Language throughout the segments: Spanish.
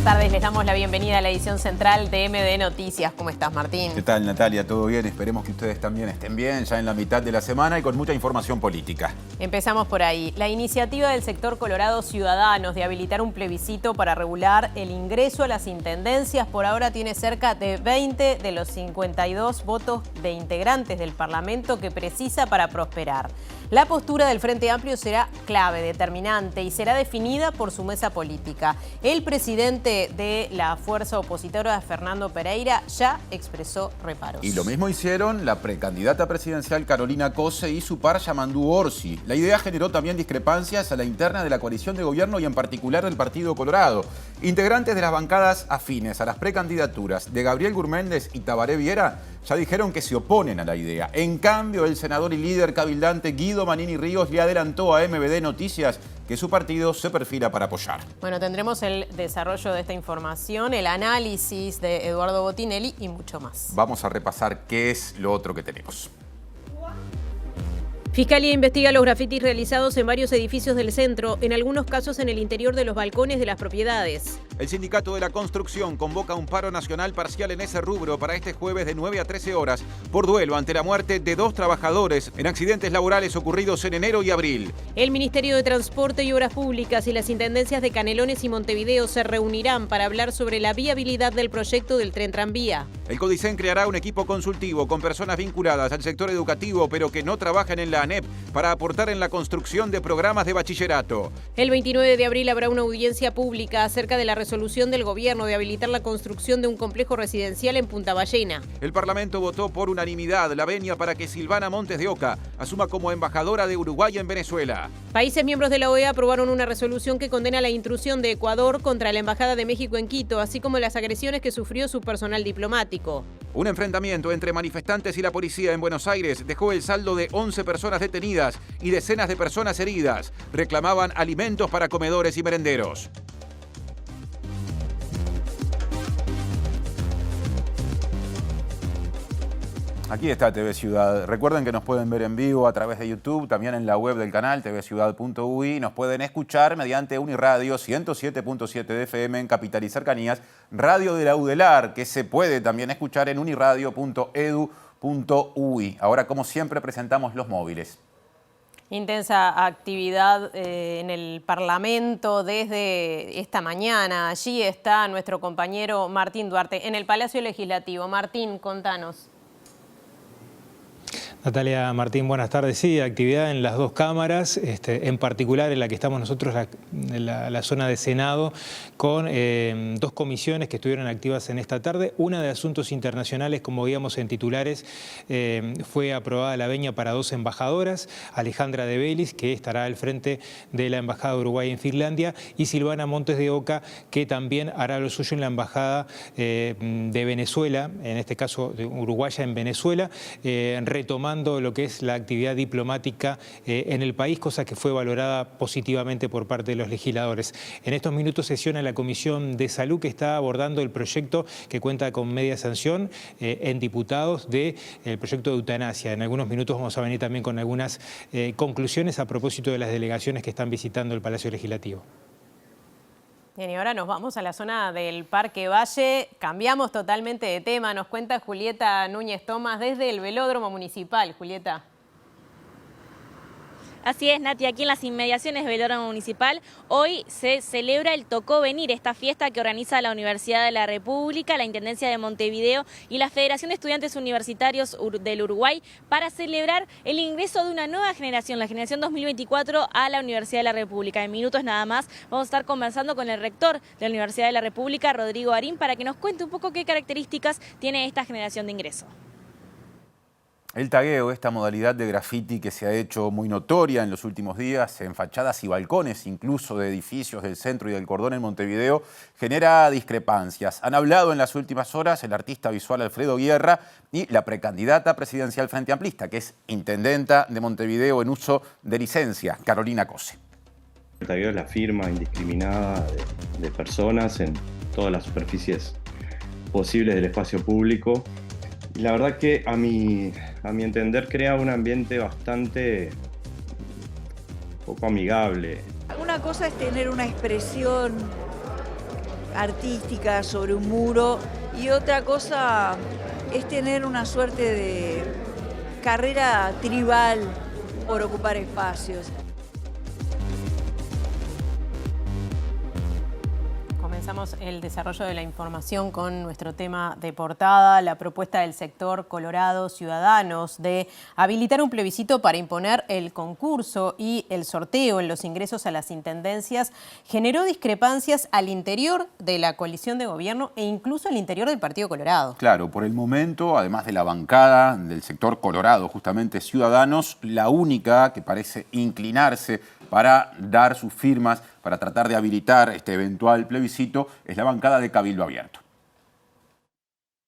tardes, les damos la bienvenida a la edición central de MD Noticias. ¿Cómo estás, Martín? ¿Qué tal, Natalia? ¿Todo bien? Esperemos que ustedes también estén bien, ya en la mitad de la semana y con mucha información política. Empezamos por ahí. La iniciativa del sector Colorado Ciudadanos de habilitar un plebiscito para regular el ingreso a las intendencias por ahora tiene cerca de 20 de los 52 votos de integrantes del Parlamento que precisa para prosperar. La postura del Frente Amplio será clave, determinante y será definida por su mesa política. El presidente de la fuerza opositora, Fernando Pereira, ya expresó reparos. Y lo mismo hicieron la precandidata presidencial Carolina Cose y su par Yamandú Orsi. La idea generó también discrepancias a la interna de la coalición de gobierno y en particular del Partido Colorado. Integrantes de las bancadas afines a las precandidaturas de Gabriel Gurméndez y Tabaré Viera ya dijeron que se oponen a la idea. En cambio, el senador y líder cabildante Guido Manini Ríos le adelantó a MBD Noticias que su partido se perfila para apoyar. Bueno, tendremos el desarrollo de esta información, el análisis de Eduardo Botinelli y mucho más. Vamos a repasar qué es lo otro que tenemos. Fiscalía investiga los grafitis realizados en varios edificios del centro, en algunos casos en el interior de los balcones de las propiedades. El Sindicato de la Construcción convoca un paro nacional parcial en ese rubro para este jueves de 9 a 13 horas por duelo ante la muerte de 2 trabajadores en accidentes laborales ocurridos en enero y abril. El Ministerio de Transporte y Obras Públicas y las intendencias de Canelones y Montevideo se reunirán para hablar sobre la viabilidad del proyecto del tren tranvía. El Codicen creará un equipo consultivo con personas vinculadas al sector educativo pero que no trabajan en la ANEP para aportar en la construcción de programas de bachillerato. El 29 de abril habrá una audiencia pública acerca de la resolución del gobierno de habilitar la construcción de un complejo residencial en Punta Ballena. El Parlamento votó por unanimidad la venia para que Silvana Montes de Oca asuma como embajadora de Uruguay en Venezuela. Países miembros de la OEA aprobaron una resolución que condena la intrusión de Ecuador contra la Embajada de México en Quito, así como las agresiones que sufrió su personal diplomático. Un enfrentamiento entre manifestantes y la policía en Buenos Aires dejó el saldo de 11 personas detenidas y decenas de personas heridas. Reclamaban alimentos para comedores y merenderos. Aquí está TV Ciudad. Recuerden que nos pueden ver en vivo a través de YouTube, también en la web del canal tvciudad.ui. Nos pueden escuchar mediante Uniradio 107.7 de FM en Capital y Cercanías, Radio de la UDELAR, que se puede también escuchar en uniradio.edu.uy. Ahora, como siempre, presentamos los móviles. Intensa actividad en el Parlamento desde esta mañana. Allí está nuestro compañero Martín Duarte en el Palacio Legislativo. Martín, contanos. Natalia, Martín, buenas tardes. Sí, actividad en las dos cámaras, en particular en la que estamos nosotros, en la zona de Senado, con dos comisiones que estuvieron activas en esta tarde. Una de asuntos internacionales, como veíamos en titulares, fue aprobada la venia para 2 embajadoras, Alejandra de Belis, que estará al frente de la Embajada de Uruguay en Finlandia, y Silvana Montes de Oca, que también hará lo suyo en la Embajada de Venezuela, en este caso de uruguaya en Venezuela, retomando lo que es la actividad diplomática en el país, cosa que fue valorada positivamente por parte de los legisladores. En estos minutos sesiona la Comisión de Salud, que está abordando el proyecto que cuenta con media sanción en diputados del proyecto de eutanasia. En algunos minutos vamos a venir también con algunas conclusiones a propósito de las delegaciones que están visitando el Palacio Legislativo. Bien, y ahora nos vamos a la zona del Parque Valle. Cambiamos totalmente de tema. Nos cuenta Julieta Núñez Tomás desde el Velódromo Municipal. Julieta. Así es, Nati, aquí en las inmediaciones del Velódromo Municipal hoy se celebra el Tocó Venir, esta fiesta que organiza la Universidad de la República, la Intendencia de Montevideo y la Federación de Estudiantes Universitarios del Uruguay para celebrar el ingreso de una nueva generación, la generación 2024, a la Universidad de la República. En minutos nada más vamos a estar conversando con el rector de la Universidad de la República, Rodrigo Arín, para que nos cuente un poco qué características tiene esta generación de ingreso. El tagueo, esta modalidad de graffiti que se ha hecho muy notoria en los últimos días en fachadas y balcones, incluso de edificios del centro y del cordón en Montevideo, genera discrepancias. Han hablado en las últimas horas el artista visual Alfredo Guerra y la precandidata presidencial Frente Amplista, que es intendenta de Montevideo en uso de licencia, Carolina Cose. El tagueo es la firma indiscriminada de personas en todas las superficies posibles del espacio público. Y la verdad que a mi entender crea un ambiente bastante poco amigable. Una cosa es tener una expresión artística sobre un muro, y otra cosa es tener una suerte de carrera tribal por ocupar espacios. Comenzamos el desarrollo de la información con nuestro tema de portada, la propuesta del sector Colorado Ciudadanos de habilitar un plebiscito para imponer el concurso y el sorteo en los ingresos a las intendencias generó discrepancias al interior de la coalición de gobierno e incluso al interior del Partido Colorado. Claro, por el momento, además de la bancada del sector Colorado, justamente Ciudadanos, la única que parece inclinarse para dar sus firmas, para tratar de habilitar este eventual plebiscito, es la bancada de Cabildo Abierto.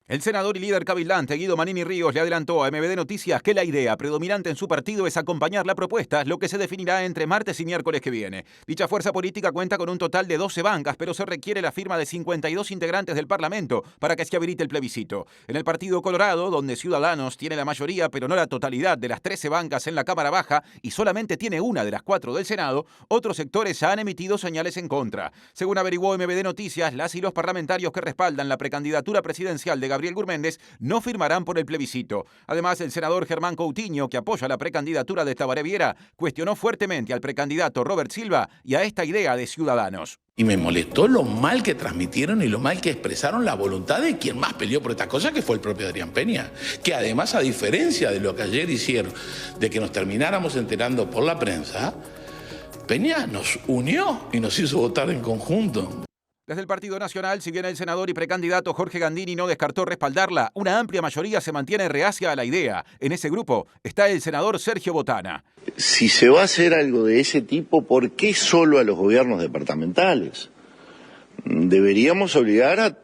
El senador y líder cabildante Guido Manini Ríos le adelantó a MBD Noticias que la idea predominante en su partido es acompañar la propuesta, lo que se definirá entre martes y miércoles que viene. Dicha fuerza política cuenta con un total de 12 bancas, pero se requiere la firma de 52 integrantes del Parlamento para que se habilite el plebiscito. En el Partido Colorado, donde Ciudadanos tiene la mayoría, pero no la totalidad de las 13 bancas en la Cámara Baja y solamente tiene una de las 4 del Senado, otros sectores han emitido señales en contra. Según averiguó MBD Noticias, las y los parlamentarios que respaldan la precandidatura presidencial de Gabriel Gurméndez no firmarán por el plebiscito. Además, el senador Germán Coutinho, que apoya la precandidatura de Tabaré Viera, cuestionó fuertemente al precandidato Robert Silva y a esta idea de Ciudadanos. Y me molestó lo mal que transmitieron y lo mal que expresaron la voluntad de quien más peleó por esta cosa, que fue el propio Adrián Peña. Que además, a diferencia de lo que ayer hicieron, de que nos termináramos enterando por la prensa, Peña nos unió y nos hizo votar en conjunto. Desde el Partido Nacional, si bien el senador y precandidato Jorge Gandini no descartó respaldarla, una amplia mayoría se mantiene reacia a la idea. En ese grupo está el senador Sergio Botana. Si se va a hacer algo de ese tipo, ¿por qué solo a los gobiernos departamentales? Deberíamos obligar a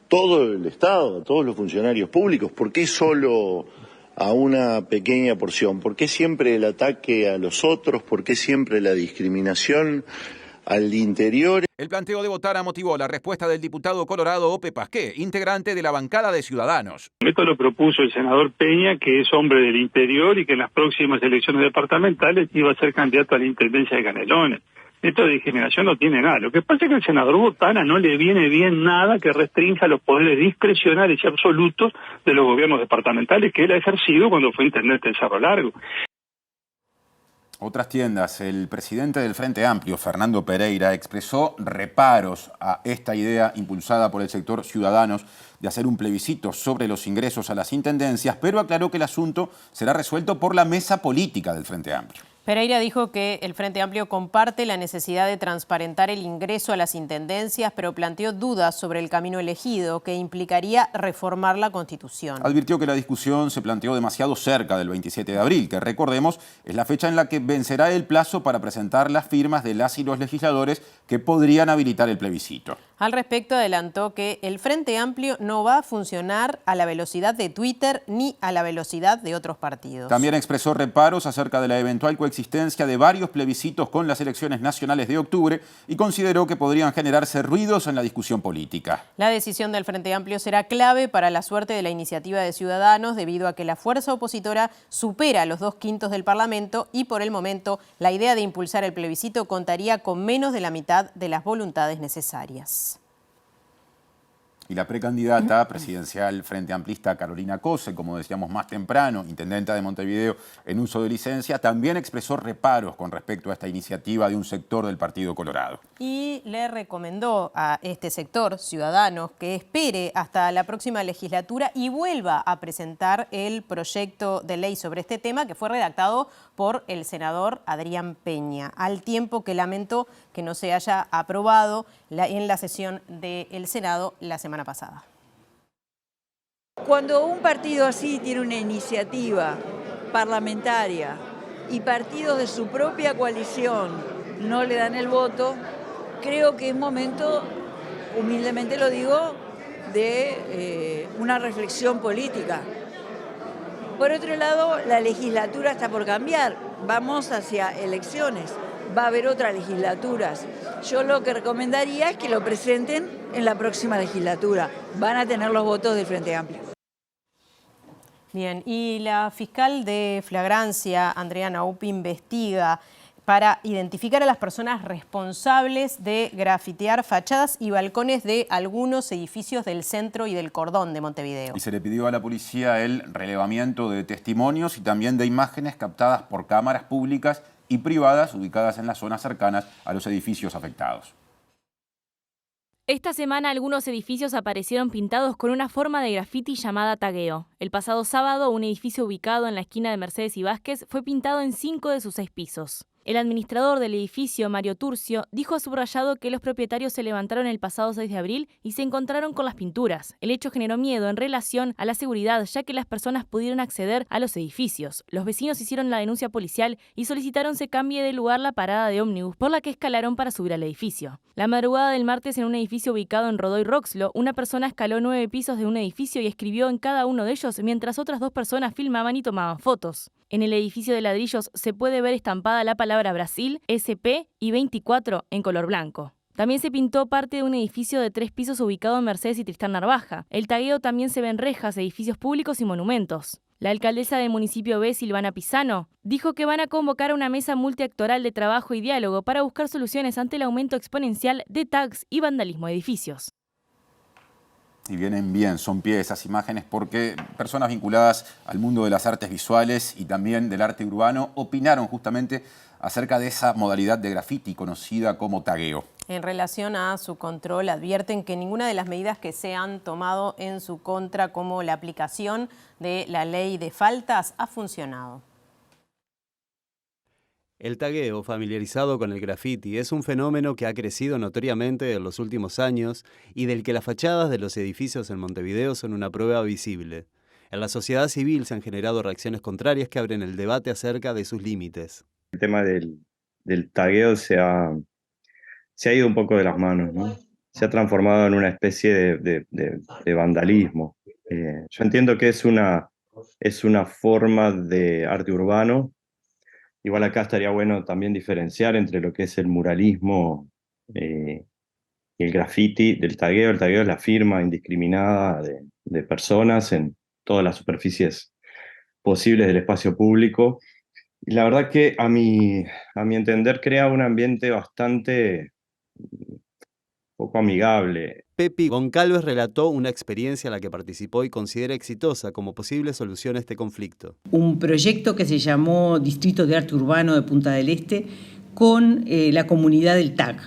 todo el Estado, a todos los funcionarios públicos. ¿Por qué solo a una pequeña porción? ¿Por qué siempre el ataque a los otros? ¿Por qué siempre la discriminación al interior? El planteo de Botana motivó la respuesta del diputado colorado Ope Pasqué, integrante de la bancada de Ciudadanos. Esto lo propuso el senador Peña, que es hombre del interior y que en las próximas elecciones departamentales iba a ser candidato a la intendencia de Canelones. Esto de discriminación no tiene nada. Lo que pasa es que al senador Botana no le viene bien nada que restrinja los poderes discrecionales y absolutos de los gobiernos departamentales que él ha ejercido cuando fue intendente de Cerro Largo. Otras tiendas, el presidente del Frente Amplio, Fernando Pereira, expresó reparos a esta idea impulsada por el sector Ciudadanos de hacer un plebiscito sobre los ingresos a las intendencias, pero aclaró que el asunto será resuelto por la mesa política del Frente Amplio. Pereira dijo que el Frente Amplio comparte la necesidad de transparentar el ingreso a las intendencias, pero planteó dudas sobre el camino elegido, que implicaría reformar la Constitución. Advirtió que la discusión se planteó demasiado cerca del 27 de abril, que recordemos es la fecha en la que vencerá el plazo para presentar las firmas de las y los legisladores que podrían habilitar el plebiscito. Al respecto, adelantó que el Frente Amplio no va a funcionar a la velocidad de Twitter ni a la velocidad de otros partidos. También expresó reparos acerca de la eventual coexistencia de varios plebiscitos con las elecciones nacionales de octubre y consideró que podrían generarse ruidos en la discusión política. La decisión del Frente Amplio será clave para la suerte de la iniciativa de Ciudadanos debido a que la fuerza opositora supera los 2/5 del Parlamento y por el momento la idea de impulsar el plebiscito contaría con menos de la mitad de las voluntades necesarias. Y la precandidata presidencial Frente Amplista Carolina Cose, como decíamos más temprano, intendenta de Montevideo en uso de licencia, también expresó reparos con respecto a esta iniciativa de un sector del Partido Colorado. Y le recomendó a este sector, Ciudadanos, que espere hasta la próxima legislatura y vuelva a presentar el proyecto de ley sobre este tema que fue redactado por el senador Adrián Peña, al tiempo que lamentó que no se haya aprobado en la sesión del Senado la semana pasada. Cuando un partido así tiene una iniciativa parlamentaria y partidos de su propia coalición no le dan el voto, creo que es momento, humildemente lo digo, de una reflexión política. Por otro lado, la legislatura está por cambiar, vamos hacia elecciones, va a haber otras legislaturas. Yo lo que recomendaría es que lo presenten en la próxima legislatura, van a tener los votos del Frente Amplio. Bien, y la fiscal de flagrancia, Andrea Naupi, investiga para identificar a las personas responsables de grafitear fachadas y balcones de algunos edificios del centro y del cordón de Montevideo. Y se le pidió a la policía el relevamiento de testimonios y también de imágenes captadas por cámaras públicas y privadas ubicadas en las zonas cercanas a los edificios afectados. Esta semana algunos edificios aparecieron pintados con una forma de grafiti llamada tagueo. El pasado sábado, un edificio ubicado en la esquina de Mercedes y Vázquez fue pintado en 5 de sus 6 pisos. El administrador del edificio, Mario Turcio, dijo a Subrayado que los propietarios se levantaron el pasado 6 de abril y se encontraron con las pinturas. El hecho generó miedo en relación a la seguridad, ya que las personas pudieron acceder a los edificios. Los vecinos hicieron la denuncia policial y solicitaron se cambie de lugar la parada de ómnibus, por la que escalaron para subir al edificio. La madrugada del martes, en un edificio ubicado en Rodó y Roxlo, una persona escaló 9 pisos de un edificio y escribió en cada uno de ellos, mientras otras 2 personas filmaban y tomaban fotos. En el edificio de ladrillos se puede ver estampada la palabra Brasil, SP y 24 en color blanco. También se pintó parte de un edificio de 3 pisos ubicado en Mercedes y Tristán Narvaja. El tagueo también se ve en rejas, edificios públicos y monumentos. La alcaldesa del municipio B, Silvana Pisano, dijo que van a convocar a una mesa multiactoral de trabajo y diálogo para buscar soluciones ante el aumento exponencial de tags y vandalismo de edificios. Y vienen bien, son pie esas imágenes porque personas vinculadas al mundo de las artes visuales y también del arte urbano opinaron justamente acerca de esa modalidad de grafiti conocida como tagueo. En relación a su control, advierten que ninguna de las medidas que se han tomado en su contra, como la aplicación de la ley de faltas, ha funcionado. El tagueo, familiarizado con el graffiti, es un fenómeno que ha crecido notoriamente en los últimos años y del que las fachadas de los edificios en Montevideo son una prueba visible. En la sociedad civil se han generado reacciones contrarias que abren el debate acerca de sus límites. El tema del tagueo se ha ido un poco de las manos, ¿no? Se ha transformado en una especie de vandalismo. Yo entiendo que es una forma de arte urbano. Igual acá estaría bueno también diferenciar entre lo que es el muralismo y el graffiti del tagueo. El tagueo es la firma indiscriminada de personas en todas las superficies posibles del espacio público. Y la verdad que a mi entender crea un ambiente bastante poco amigable. Pepi Goncalves relató una experiencia en la que participó y considera exitosa como posible solución a este conflicto. Un proyecto que se llamó Distrito de Arte Urbano de Punta del Este con la comunidad del TAG.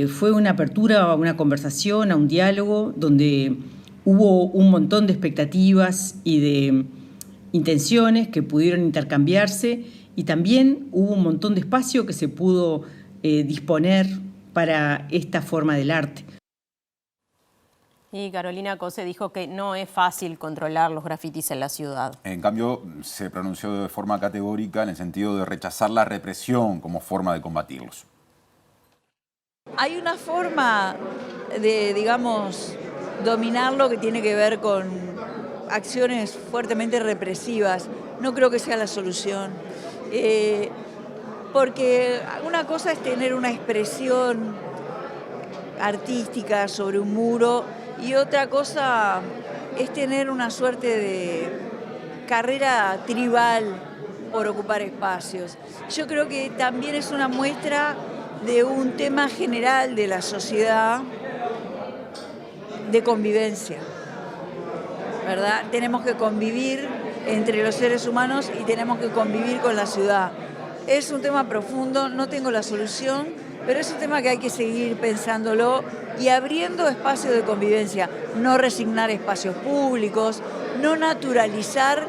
Fue una apertura a una conversación, a un diálogo, donde hubo un montón de expectativas y de intenciones que pudieron intercambiarse y también hubo un montón de espacio que se pudo disponer para esta forma del arte. Y Carolina Cose dijo que no es fácil controlar los grafitis en la ciudad. En cambio, se pronunció de forma categórica en el sentido de rechazar la represión como forma de combatirlos. Hay una forma de, digamos, dominarlo que tiene que ver con acciones fuertemente represivas. No creo que sea la solución. Porque una cosa es tener una expresión artística sobre un muro y otra cosa es tener una suerte de carrera tribal por ocupar espacios. Yo creo que también es una muestra de un tema general de la sociedad de convivencia, ¿verdad? Tenemos que convivir entre los seres humanos y tenemos que convivir con la ciudad. Es un tema profundo, no tengo la solución, pero es un tema que hay que seguir pensándolo y abriendo espacios de convivencia, no resignar espacios públicos, no naturalizar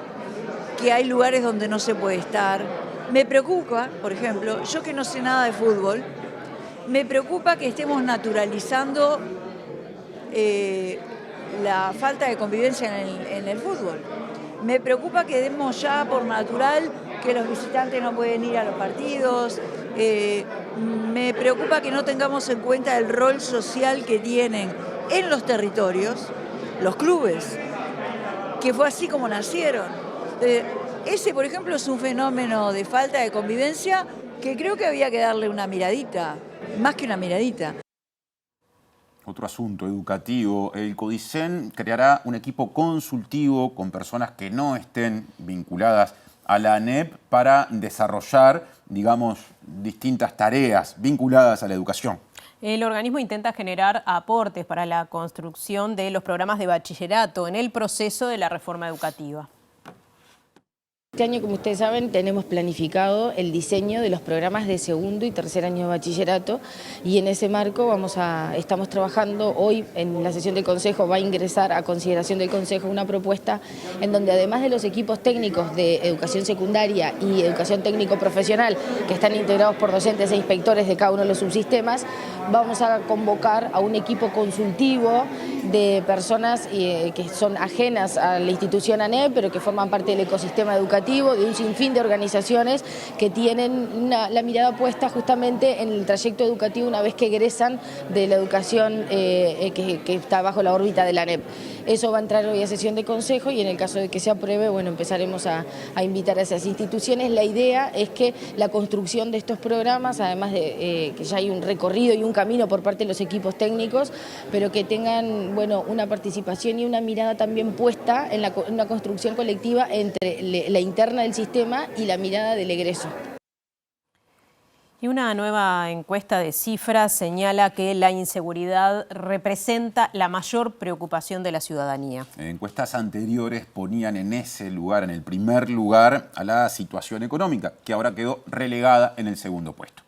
que hay lugares donde no se puede estar. Me preocupa, por ejemplo, yo que no sé nada de fútbol, me preocupa que estemos naturalizando la falta de convivencia en el fútbol. Me preocupa que demos ya por natural que los visitantes no pueden ir a los partidos. Me preocupa que no tengamos en cuenta el rol social que tienen en los territorios los clubes, que fue así como nacieron. Ese, por ejemplo, es un fenómeno de falta de convivencia que creo que había que darle una miradita, más que una miradita. Otro asunto educativo, el CODICEN creará un equipo consultivo con personas que no estén vinculadas a la ANEP para desarrollar digamos, distintas tareas vinculadas a la educación. El organismo intenta generar aportes para la construcción de los programas de bachillerato en el proceso de la reforma educativa. Este año, como ustedes saben, tenemos planificado el diseño de los programas de segundo y tercer año de bachillerato y en ese marco estamos trabajando. Hoy en la sesión del Consejo va a ingresar a consideración del Consejo una propuesta en donde además de los equipos técnicos de educación secundaria y educación técnico profesional que están integrados por docentes e inspectores de cada uno de los subsistemas, vamos a convocar a un equipo consultivo de personas que son ajenas a la institución ANEP, pero que forman parte del ecosistema educativo, de un sinfín de organizaciones que tienen la mirada puesta justamente en el trayecto educativo una vez que egresan de la educación que está bajo la órbita de la ANEP. Eso va a entrar hoy a sesión de consejo y en el caso de que se apruebe, bueno, empezaremos a invitar a esas instituciones. La idea es que la construcción de estos programas, además de que ya hay un recorrido y un camino por parte de los equipos técnicos, pero que tengan, bueno, una participación y una mirada también puesta en una construcción colectiva entre la interna del sistema y la mirada del egreso. Y una nueva encuesta de Cifra señala que la inseguridad representa la mayor preocupación de la ciudadanía. Encuestas anteriores ponían en ese lugar, en el primer lugar, a la situación económica, que ahora quedó relegada en el segundo puesto.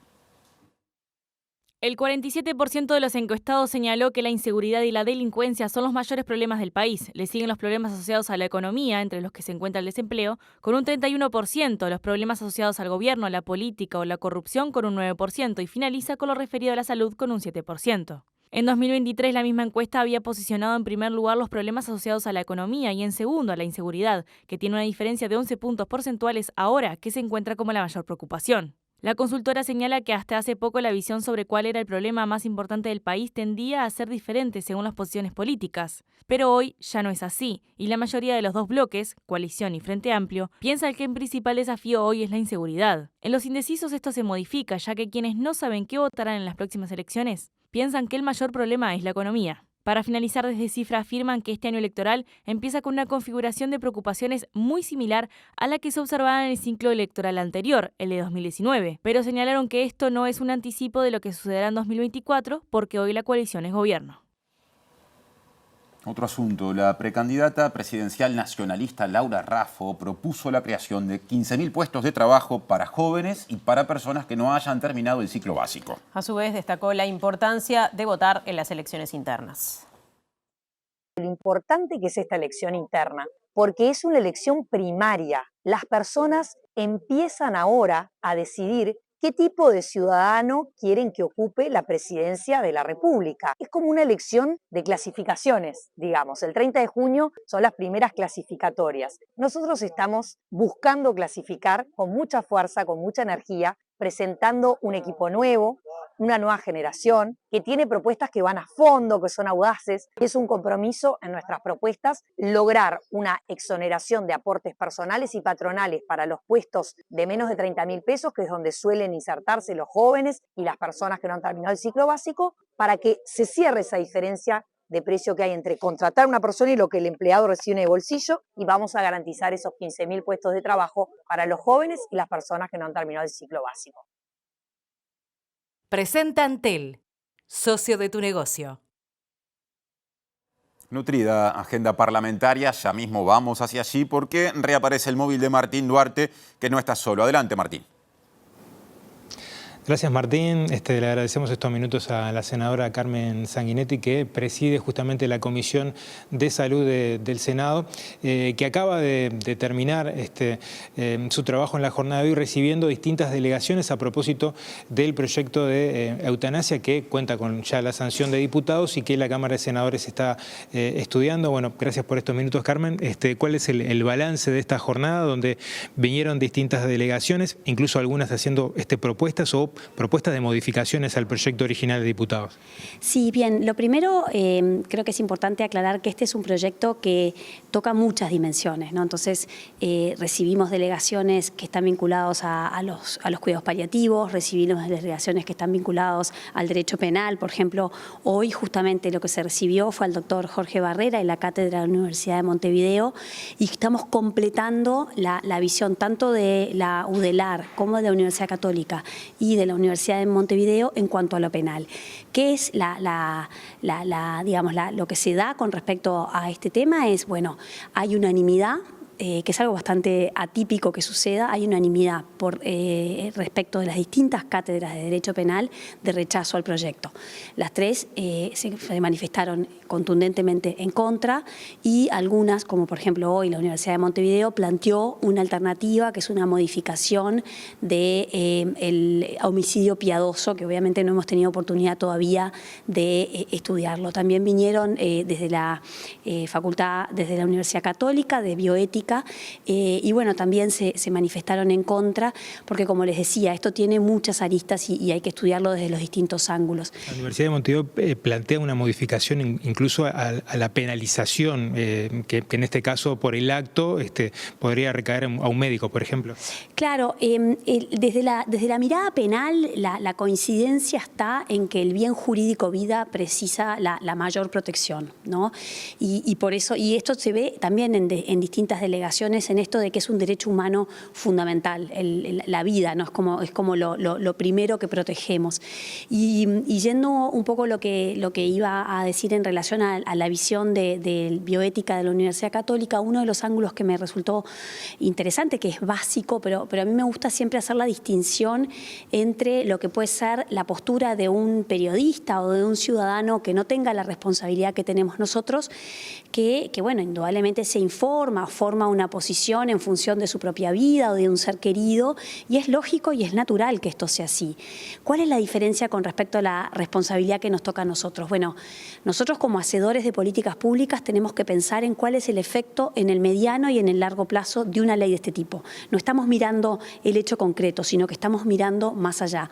El 47% de los encuestados señaló que la inseguridad y la delincuencia son los mayores problemas del país. Le siguen los problemas asociados a la economía, entre los que se encuentra el desempleo, con un 31%, los problemas asociados al gobierno, la política o la corrupción con un 9% y finaliza con lo referido a la salud con un 7%. En 2023 la misma encuesta había posicionado en primer lugar los problemas asociados a la economía y en segundo a la inseguridad, que tiene una diferencia de 11 puntos porcentuales ahora que se encuentra como la mayor preocupación. La consultora señala que hasta hace poco la visión sobre cuál era el problema más importante del país tendía a ser diferente según las posiciones políticas. Pero hoy ya no es así, y la mayoría de los dos bloques, Coalición y Frente Amplio, piensa que el principal desafío hoy es la inseguridad. En los indecisos esto se modifica, ya que quienes no saben qué votarán en las próximas elecciones piensan que el mayor problema es la economía. Para finalizar, desde Cifra afirman que este año electoral empieza con una configuración de preocupaciones muy similar a la que se observaba en el ciclo electoral anterior, el de 2019, pero señalaron que esto no es un anticipo de lo que sucederá en 2024 porque hoy la coalición es gobierno. Otro asunto, la precandidata presidencial nacionalista Laura Raffo propuso la creación de 15.000 puestos de trabajo para jóvenes y para personas que no hayan terminado el ciclo básico. A su vez, destacó la importancia de votar en las elecciones internas. Lo importante que es esta elección interna, porque es una elección primaria. Las personas empiezan ahora a decidir qué tipo de ciudadano quieren que ocupe la presidencia de la República. Es como una elección de clasificaciones, digamos. El 30 de junio son las primeras clasificatorias. Nosotros estamos buscando clasificar con mucha fuerza, con mucha energía, presentando un equipo nuevo, una nueva generación, que tiene propuestas que van a fondo, que son audaces. Es un compromiso en nuestras propuestas lograr una exoneración de aportes personales y patronales para los puestos de menos de 30.000 pesos, que es donde suelen insertarse los jóvenes y las personas que no han terminado el ciclo básico, para que se cierre esa diferencia de precio que hay entre contratar a una persona y lo que el empleado recibe de bolsillo, y vamos a garantizar esos 15.000 puestos de trabajo para los jóvenes y las personas que no han terminado el ciclo básico. Presenta Antel, socio de tu negocio. Nutrida agenda parlamentaria, ya mismo vamos hacia allí porque reaparece el móvil de Martín Duarte, que no está solo. Adelante, Martín. Gracias, Martín. Le agradecemos estos minutos a la senadora Carmen Sanguinetti, que preside justamente la Comisión de Salud del Senado, que acaba de terminar su trabajo en la jornada de hoy recibiendo distintas delegaciones a propósito del proyecto de eutanasia que cuenta con ya la sanción de diputados y que la Cámara de Senadores está estudiando. Bueno, gracias por estos minutos, Carmen. ¿Cuál es el balance de esta jornada donde vinieron distintas delegaciones, incluso algunas haciendo propuestas o propuestas de modificaciones al proyecto original de diputados. Sí, bien, lo primero creo que es importante aclarar que este es un proyecto que toca muchas dimensiones, ¿no? Entonces recibimos delegaciones que están vinculados a los cuidados paliativos, recibimos delegaciones que están vinculados al derecho penal. Por ejemplo, hoy justamente lo que se recibió fue al doctor Jorge Barrera en la cátedra de la Universidad de Montevideo, y estamos completando la visión tanto de la UDELAR como de la Universidad Católica y de la Universidad de Montevideo en cuanto a lo penal. ¿Qué es lo que se da con respecto a este tema? Es, bueno, hay unanimidad, que es algo bastante atípico que suceda, hay unanimidad respecto de las distintas cátedras de Derecho Penal de rechazo al proyecto. Las tres se manifestaron contundentemente en contra, y algunas, como por ejemplo hoy la Universidad de Montevideo, planteó una alternativa que es una modificación del homicidio piadoso, que obviamente no hemos tenido oportunidad todavía de estudiarlo. También vinieron desde la facultad, desde la Universidad Católica, de Bioética, y bueno, también se manifestaron en contra, porque como les decía, esto tiene muchas aristas y hay que estudiarlo desde los distintos ángulos. La Universidad de Montevideo plantea una modificación incluso a la penalización, que en este caso por el acto podría recaer a un médico, por ejemplo. Claro, desde la mirada penal la coincidencia está en que el bien jurídico vida precisa la mayor protección, ¿no? Y por eso, y esto se ve también en distintas delegaciones, en esto de que es un derecho humano fundamental, la vida, ¿no? Es como lo primero que protegemos. Y yendo un poco lo que iba a decir en relación a la visión de bioética de la Universidad Católica, uno de los ángulos que me resultó interesante, que es básico, pero a mí me gusta siempre hacer la distinción entre lo que puede ser la postura de un periodista o de un ciudadano que no tenga la responsabilidad que tenemos nosotros, que bueno, indudablemente se informa, forma una posición en función de su propia vida o de un ser querido, y es lógico y es natural que esto sea así. ¿Cuál es la diferencia con respecto a la responsabilidad que nos toca a nosotros? Bueno, nosotros como hacedores de políticas públicas tenemos que pensar en cuál es el efecto en el mediano y en el largo plazo de una ley de este tipo. No estamos mirando el hecho concreto, sino que estamos mirando más allá.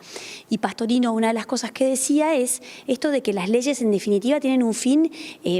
Y Pastorino, una de las cosas que decía es esto de que las leyes en definitiva tienen un fin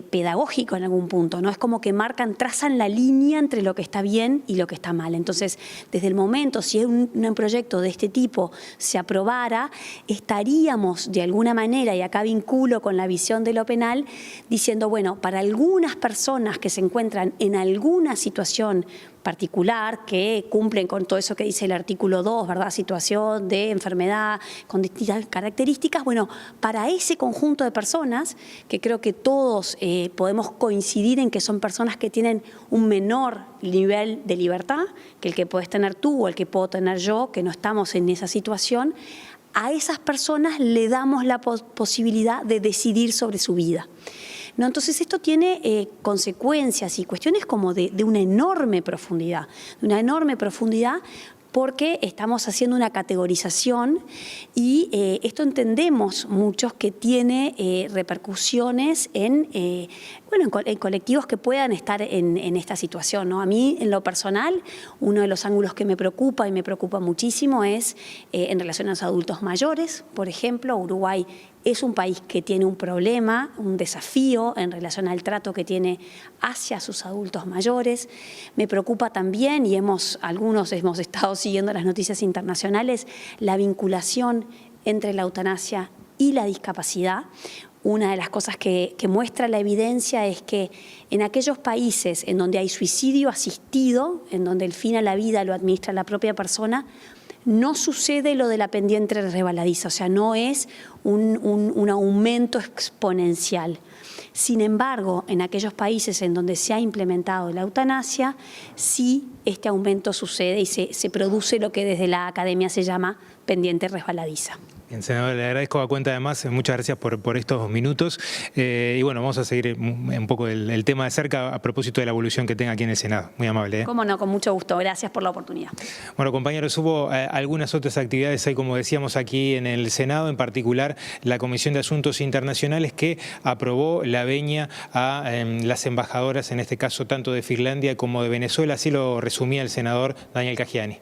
pedagógico en algún punto, ¿no? Es como que trazan la línea entre lo que está bien y lo que está mal. Entonces, desde el momento, si un proyecto de este tipo se aprobara, estaríamos de alguna manera, y acá vinculo con la visión de lo penal, diciendo, bueno, para algunas personas que se encuentran en alguna situación particular, que cumplen con todo eso que dice el artículo 2, ¿verdad? Situación de enfermedad con distintas características. Bueno, para ese conjunto de personas, que creo que todos podemos coincidir en que son personas que tienen un menor nivel de libertad que el que puedes tener tú o el que puedo tener yo, que no estamos en esa situación, a esas personas le damos la posibilidad de decidir sobre su vida. ¿No? Entonces esto tiene consecuencias y cuestiones como de una enorme profundidad, porque estamos haciendo una categorización y esto entendemos muchos que tiene repercusiones en colectivos que puedan estar en esta situación, ¿no? A mí, en lo personal, uno de los ángulos que me preocupa y me preocupa muchísimo es en relación a los adultos mayores. Por ejemplo, Uruguay es un país que tiene un problema, un desafío en relación al trato que tiene hacia sus adultos mayores. Me preocupa también, y algunos hemos estado siguiendo las noticias internacionales, la vinculación entre la eutanasia y la discapacidad. Una de las cosas que muestra la evidencia es que en aquellos países en donde hay suicidio asistido, en donde el fin a la vida lo administra la propia persona, no sucede lo de la pendiente resbaladiza, o sea, no es un aumento exponencial. Sin embargo, en aquellos países en donde se ha implementado la eutanasia, sí este aumento sucede y se produce lo que desde la academia se llama pendiente resbaladiza. Bien, senador, le agradezco a cuenta además, muchas gracias por estos minutos. Y bueno, vamos a seguir un poco el tema de cerca a propósito de la evolución que tenga aquí en el Senado. Muy amable. Cómo no, con mucho gusto. Gracias por la oportunidad. Bueno, compañeros, hubo algunas otras actividades ahí, como decíamos, aquí en el Senado, en particular la Comisión de Asuntos Internacionales, que aprobó la venia a las embajadoras, en este caso tanto de Finlandia como de Venezuela. Así lo resumía el senador Daniel Cagiani.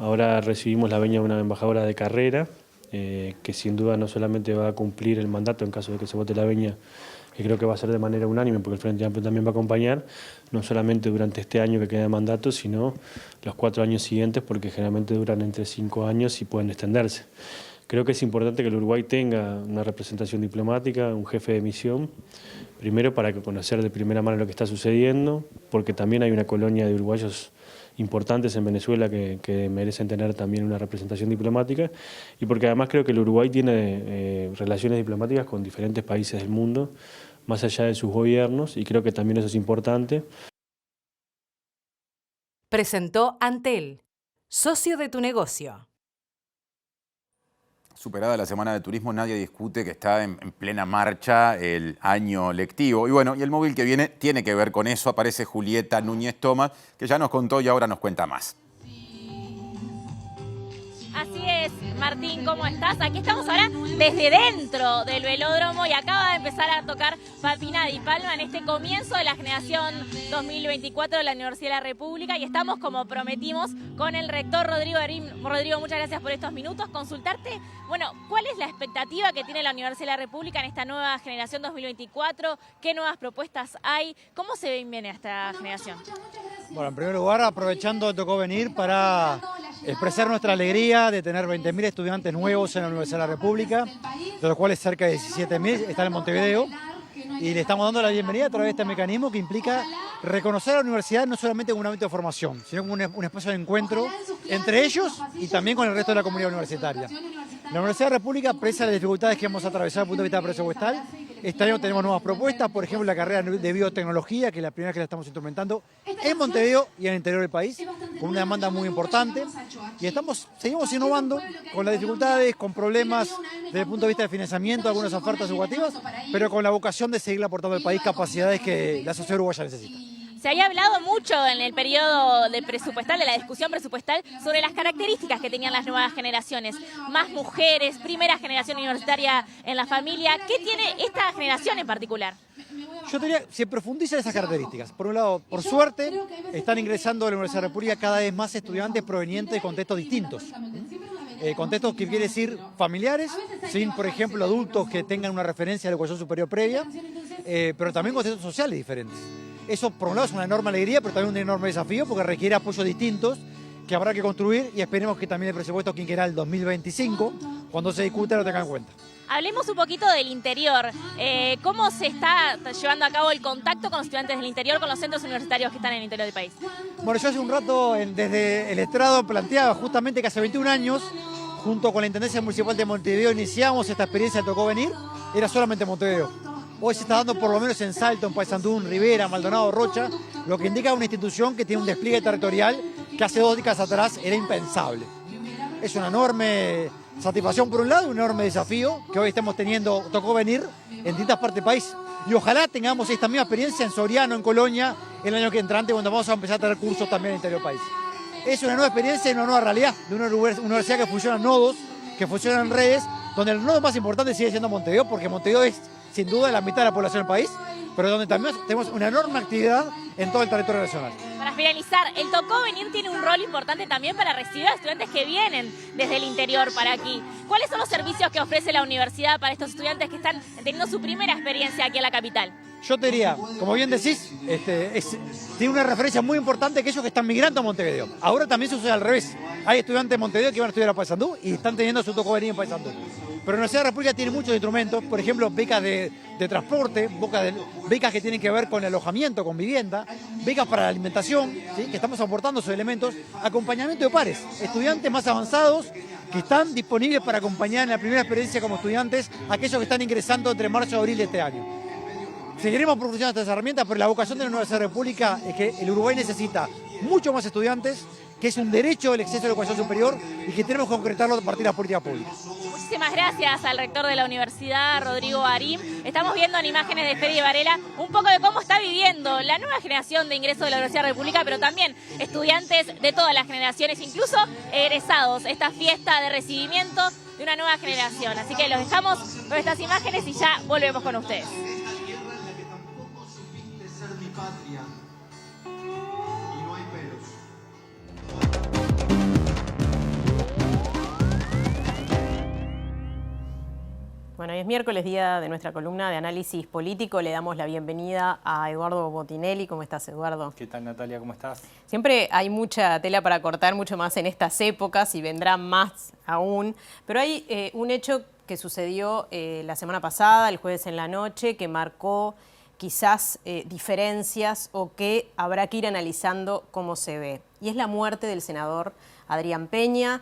Ahora recibimos la venia de una embajadora de carrera, que sin duda no solamente va a cumplir el mandato en caso de que se vote la venia, que creo que va a ser de manera unánime, porque el Frente Amplio también va a acompañar, no solamente durante este año que queda de mandato, sino los 4 años siguientes, porque generalmente duran entre 5 años y pueden extenderse. Creo que es importante que el Uruguay tenga una representación diplomática, un jefe de misión, primero para conocer de primera mano lo que está sucediendo, porque también hay una colonia de uruguayos importantes en Venezuela que merecen tener también una representación diplomática, y porque además creo que el Uruguay tiene relaciones diplomáticas con diferentes países del mundo, más allá de sus gobiernos, y creo que también eso es importante. Presentó Antel, socio de tu negocio. Superada la semana de turismo, nadie discute que está en plena marcha el año lectivo. Y bueno, y el móvil que viene tiene que ver con eso. Aparece Julieta Núñez Tomás, que ya nos contó y ahora nos cuenta más. Así es, Martín, ¿cómo estás? Aquí estamos ahora desde dentro del velódromo y acaba de empezar a tocar Papina Di Palma en este comienzo de la generación 2024 de la Universidad de la República, y estamos, como prometimos, con el rector Rodrigo Arim. Rodrigo, muchas gracias por estos minutos. Consultarte, bueno, ¿cuál es la expectativa que tiene la Universidad de la República en esta nueva generación 2024? ¿Qué nuevas propuestas hay? ¿Cómo se ve bien esta generación? Bueno, en primer lugar, aprovechando, tocó venir para expresar nuestra alegría de tener 20.000 estudiantes nuevos en la Universidad de la República, de los cuales cerca de 17.000 están en Montevideo, y le estamos dando la bienvenida a través de este mecanismo que implica reconocer a la universidad no solamente como un ámbito de formación, sino como un espacio de encuentro entre ellos y también con el resto de la comunidad universitaria. La Universidad de la República, pese a las dificultades que hemos atravesado desde el punto de vista presupuestal, este año tenemos nuevas propuestas, por ejemplo la carrera de biotecnología, que es la primera que la estamos instrumentando en Montevideo y en el interior del país, con una demanda muy importante, y seguimos innovando con las dificultades, con problemas desde el punto de vista de financiamiento, algunas ofertas educativas, pero con la vocación de seguir aportando al país capacidades que la sociedad uruguaya necesita. Se había hablado mucho en el periodo de la discusión presupuestal, sobre las características que tenían las nuevas generaciones. Más mujeres, primera generación universitaria en la familia. ¿Qué tiene esta generación en particular? Yo diría, se profundizan esas características. Por un lado, por suerte, están ingresando a la Universidad de la República cada vez más estudiantes provenientes de contextos distintos. Contextos que quiere decir familiares, sin, por ejemplo, adultos que tengan una referencia de la educación superior previa, pero también contextos sociales diferentes. Eso, por un lado, es una enorme alegría, pero también un enorme desafío, porque requiere apoyos distintos que habrá que construir, y esperemos que también el presupuesto quinquenal 2025, cuando se discuta, lo tengan en cuenta. Hablemos un poquito del interior. ¿Cómo se está llevando a cabo el contacto con los estudiantes del interior, con los centros universitarios que están en el interior del país? Bueno, yo hace un rato, desde el estrado, planteaba justamente que hace 21 años, junto con la Intendencia Municipal de Montevideo, iniciamos esta experiencia de Tocó Venir. Era solamente Montevideo. Hoy se está dando por lo menos en Salto, en Paysandú, en Rivera, Maldonado, Rocha, lo que indica una institución que tiene un despliegue territorial que hace 2 décadas atrás era impensable. Es una enorme satisfacción por un lado y un enorme desafío que hoy estamos teniendo, Tocó Venir, en distintas partes del país. Y ojalá tengamos esta misma experiencia en Soriano, en Colonia, el año que entrante, cuando vamos a empezar a tener cursos también en el interior del país. Es una nueva experiencia y una nueva realidad de una universidad que funciona en nodos, que funciona en redes, donde el nodo más importante sigue siendo Montevideo, porque Montevideo es sin duda la mitad de la población del país, pero donde también tenemos una enorme actividad en todo el territorio nacional. Para finalizar, el Tocó Venir tiene un rol importante también para recibir a estudiantes que vienen desde el interior para aquí. ¿Cuáles son los servicios que ofrece la universidad para estos estudiantes que están teniendo su primera experiencia aquí en la capital? Yo te diría, como bien decís, tiene una referencia muy importante aquellos que están migrando a Montevideo. Ahora también se usa al revés. Hay estudiantes de Montevideo que van a estudiar a Paysandú y están teniendo su Tocó Venir en Paysandú. Pero la Universidad de la República tiene muchos instrumentos, por ejemplo, becas de transporte, becas que tienen que ver con alojamiento, con vivienda, becas para la alimentación, ¿sí? Que estamos aportando esos elementos, acompañamiento de pares, estudiantes más avanzados que están disponibles para acompañar en la primera experiencia como estudiantes a aquellos que están ingresando entre marzo y abril de este año. Seguiremos profundizando estas herramientas, pero la vocación de la Universidad de la República es que el Uruguay necesita mucho más estudiantes, que es un derecho el acceso a la educación superior y que tenemos que concretarlo a partir de las políticas públicas. Muchísimas gracias al rector de la universidad, Rodrigo Arim. Estamos viendo en imágenes de Fede Varela un poco de cómo está viviendo la nueva generación de ingreso de la Universidad de la República, pero también estudiantes de todas las generaciones, incluso egresados, esta fiesta de recibimiento de una nueva generación. Así que los dejamos con estas imágenes y ya volvemos con ustedes. Bueno, hoy es miércoles, día de nuestra columna de análisis político. Le damos la bienvenida a Eduardo Botinelli. ¿Cómo estás, Eduardo? ¿Qué tal, Natalia? ¿Cómo estás? Siempre hay mucha tela para cortar, mucho más en estas épocas y vendrá más aún. Pero hay un hecho que sucedió la semana pasada, el jueves en la noche, que marcó quizás diferencias o que habrá que ir analizando cómo se ve. Y es la muerte del senador Adrián Peña,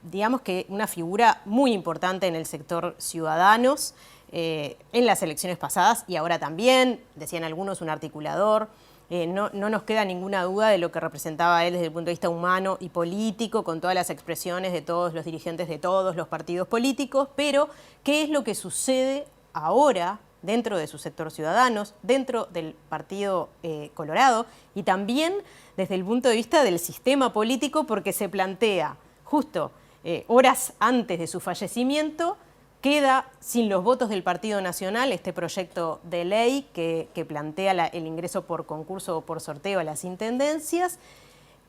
digamos que una figura muy importante en el sector Ciudadanos, en las elecciones pasadas y ahora también, decían algunos, un articulador. No nos queda ninguna duda de lo que representaba él desde el punto de vista humano y político, con todas las expresiones de todos los dirigentes de todos los partidos políticos, pero ¿qué es lo que sucede ahora dentro de su sector Ciudadanos, dentro del Partido Colorado y también desde el punto de vista del sistema político? Porque se plantea justo horas antes de su fallecimiento, queda sin los votos del Partido Nacional este proyecto de ley que plantea el ingreso por concurso o por sorteo a las intendencias.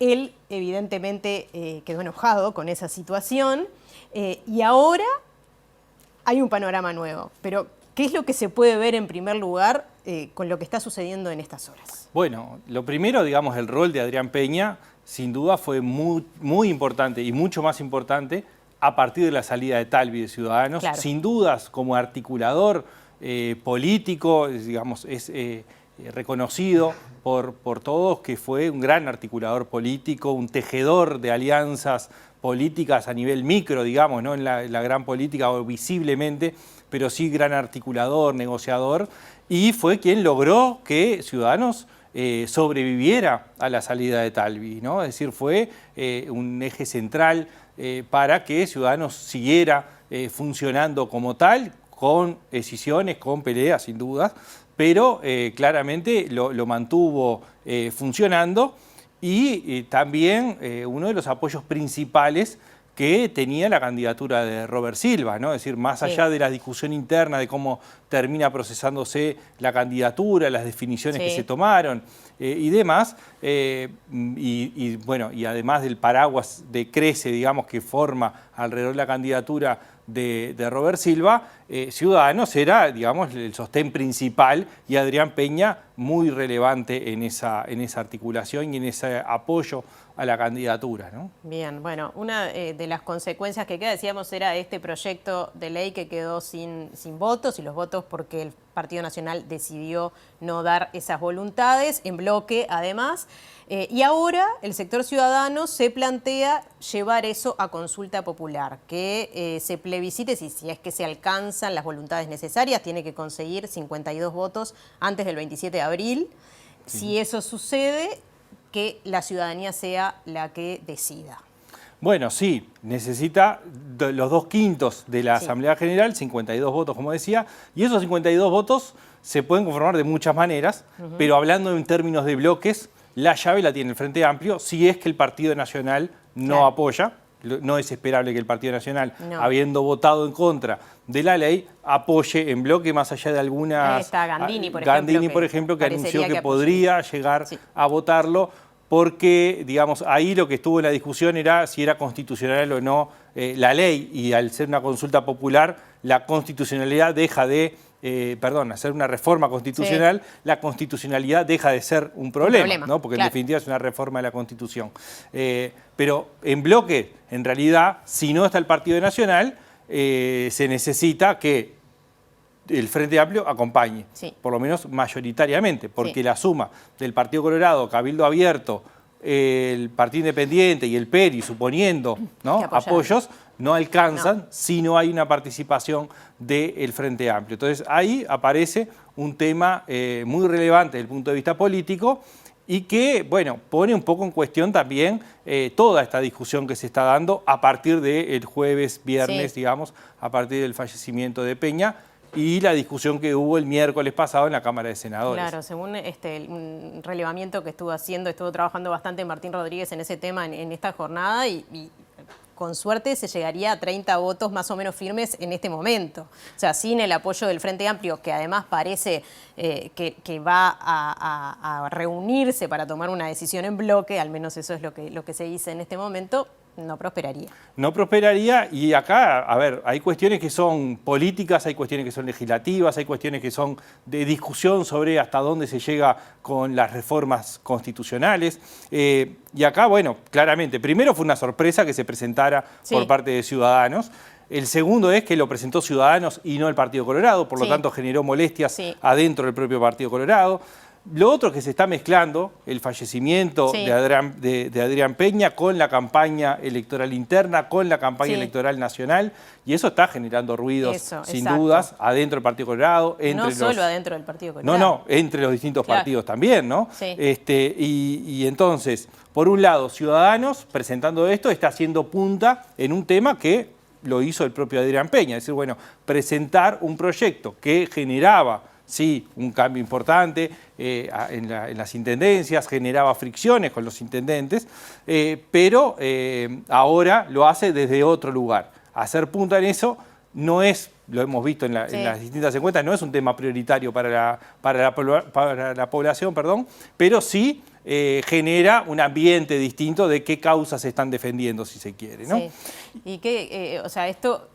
Él evidentemente quedó enojado con esa situación y ahora hay un panorama nuevo. Pero ¿qué es lo que se puede ver en primer lugar con lo que está sucediendo en estas horas? Bueno, lo primero, digamos, el rol de Adrián Peña, sin duda fue muy importante y mucho más importante a partir de la salida de Talvi de Ciudadanos. Claro. Sin dudas, como articulador político, digamos, es reconocido por todos que fue un gran articulador político, un tejedor de alianzas políticas a nivel micro, digamos, no en la gran política o visiblemente, pero sí gran articulador, negociador, y fue quien logró que Ciudadanos sobreviviera a la salida de Talvi, ¿no? Es decir, fue un eje central para que Ciudadanos siguiera funcionando como tal, con decisiones, con peleas, sin dudas, pero claramente lo mantuvo funcionando y también uno de los apoyos principales que tenía la candidatura de Robert Silva, ¿no? Es decir, más allá de la discusión interna de cómo termina procesándose la candidatura, las definiciones que se tomaron y demás, bueno, y además del paraguas de Crece, digamos, que forma alrededor de la candidatura de Robert Silva, Ciudadanos era, digamos, el sostén principal y Adrián Peña muy relevante en esa articulación y en ese apoyo a la candidatura, ¿no? Bien, bueno, una de las consecuencias que queda, decíamos, era este proyecto de ley que quedó sin votos, y los votos porque el Partido Nacional decidió no dar esas voluntades, en bloque además, y ahora el sector ciudadano se plantea llevar eso a consulta popular, que se plebiscite si es que se alcanzan las voluntades necesarias, tiene que conseguir 52 votos antes del 27 de abril. Sí. Si eso sucede, que la ciudadanía sea la que decida. Bueno, sí, necesita los 2/5 de la Asamblea General, 52 votos, como decía, y esos 52 votos se pueden conformar de muchas maneras, pero hablando en términos de bloques, la llave la tiene el Frente Amplio si es que el Partido Nacional no apoya. No es esperable que el Partido Nacional, habiendo votado en contra de la ley, apoye en bloque, más allá de algunas... Está Gandini, por ejemplo, que anunció que podría llegar a votarlo, porque, digamos, ahí lo que estuvo en la discusión era si era constitucional o no la ley, y al ser una consulta popular, la constitucionalidad deja de... hacer una reforma constitucional, la constitucionalidad deja de ser un problema, ¿no? Porque en definitiva es una reforma de la Constitución. Pero en bloque, en realidad, si no está el Partido Nacional, se necesita que el Frente Amplio acompañe, por lo menos mayoritariamente, porque la suma del Partido Colorado, Cabildo Abierto, el Partido Independiente y el PERI, suponiendo, ¿no?, apoyos, no alcanzan si no hay una participación del Frente Amplio. Entonces ahí aparece un tema muy relevante desde el punto de vista político y que, bueno, pone un poco en cuestión también toda esta discusión que se está dando a partir del jueves, viernes, digamos, a partir del fallecimiento de Peña, y la discusión que hubo el miércoles pasado en la Cámara de Senadores. Claro, según un relevamiento que estuvo trabajando bastante Martín Rodríguez en ese tema en esta jornada y con suerte se llegaría a 30 votos más o menos firmes en este momento. O sea, sin el apoyo del Frente Amplio, que además parece que va a reunirse para tomar una decisión en bloque, al menos eso es lo que se dice en este momento, no prosperaría. No prosperaría, y acá, a ver, hay cuestiones que son políticas, hay cuestiones que son legislativas, hay cuestiones que son de discusión sobre hasta dónde se llega con las reformas constitucionales. Y acá, bueno, claramente, primero fue una sorpresa que se presentara por parte de Ciudadanos. El segundo es que lo presentó Ciudadanos y no el Partido Colorado, por lo tanto generó molestias adentro del propio Partido Colorado. Lo otro que se está mezclando, el fallecimiento de Adrián Peña con la campaña electoral interna, con la campaña electoral nacional, y eso está generando ruidos, sin dudas, adentro del Partido Colorado. No solo adentro del Partido Colorado. No, entre los distintos partidos también, ¿no? Y entonces, por un lado, Ciudadanos, presentando esto, está haciendo punta en un tema que lo hizo el propio Adrián Peña, es decir, bueno, presentar un proyecto que generaba un cambio importante en las intendencias, generaba fricciones con los intendentes, pero ahora lo hace desde otro lugar. Hacer punta en eso no es, lo hemos visto en las distintas encuestas, no es un tema prioritario para la población, pero sí genera un ambiente distinto de qué causas se están defendiendo, si se quiere, ¿no? Y que, o sea, esto...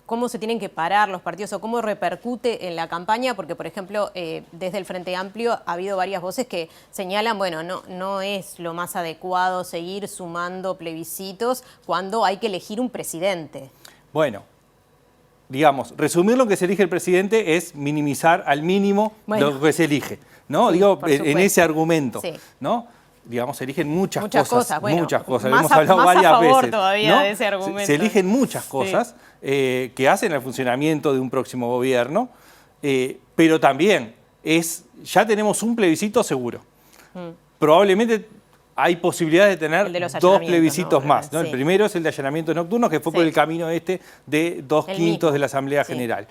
¿Cómo se tienen que parar los partidos o cómo repercute en la campaña? Porque, por ejemplo, desde el Frente Amplio ha habido varias voces que señalan, bueno, no es lo más adecuado seguir sumando plebiscitos cuando hay que elegir un presidente. Bueno, digamos, resumir lo que se elige el presidente es minimizar al mínimo lo que se elige, ¿no? Digo, en ese argumento, ¿no? Digamos, se eligen muchas cosas, bueno, muchas cosas, más hemos hablado varias veces, todavía, ¿no? de ese argumento. Se eligen muchas cosas que hacen al funcionamiento de un próximo gobierno, pero también ya tenemos un plebiscito seguro. Probablemente hay posibilidades de tener dos plebiscitos más, ¿no? El primero es el de allanamientos nocturnos, que fue por el camino de 2/5 de la Asamblea General.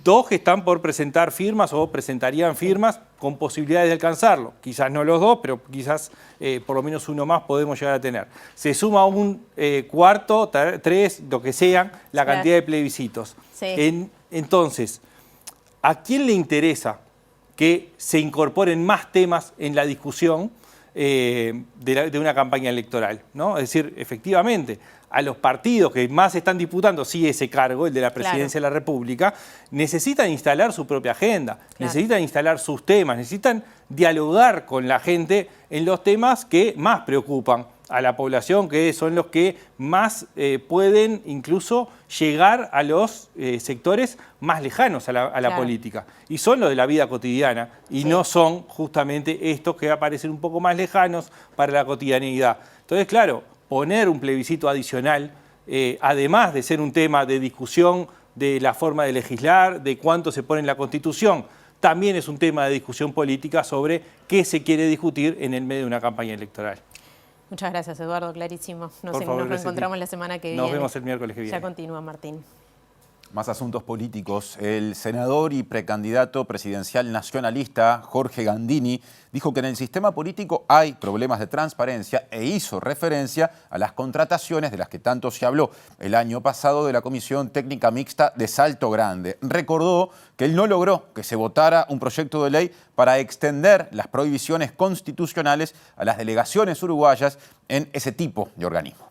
Dos que están por presentar firmas o presentarían firmas con posibilidades de alcanzarlo. Quizás no los dos, pero quizás por lo menos uno más podemos llegar a tener. Se suma un cuarto, 3, lo que sean, la cantidad de plebiscitos. Entonces, ¿a quién le interesa que se incorporen más temas en la discusión de una campaña electoral, ¿no? Es decir, efectivamente, a los partidos que más están disputando ese cargo, el de la presidencia de la República, necesitan instalar su propia agenda, necesitan instalar sus temas, necesitan dialogar con la gente en los temas que más preocupan a la población, que son los que más pueden incluso llegar a los sectores más lejanos a la política. Y son los de la vida cotidiana y no son justamente estos que aparecen un poco más lejanos para la cotidianidad. Entonces, claro, poner un plebiscito adicional, además de ser un tema de discusión de la forma de legislar, de cuánto se pone en la Constitución, también es un tema de discusión política sobre qué se quiere discutir en el medio de una campaña electoral. Muchas gracias, Eduardo, clarísimo. Nos reencontramos la semana que viene. Nos vemos el miércoles que viene. Ya continúa, Martín. Más asuntos políticos. El senador y precandidato presidencial nacionalista Jorge Gandini dijo que en el sistema político hay problemas de transparencia e hizo referencia a las contrataciones de las que tanto se habló el año pasado de la Comisión Técnica Mixta de Salto Grande. Recordó que él no logró que se votara un proyecto de ley para extender las prohibiciones constitucionales a las delegaciones uruguayas en ese tipo de organismos.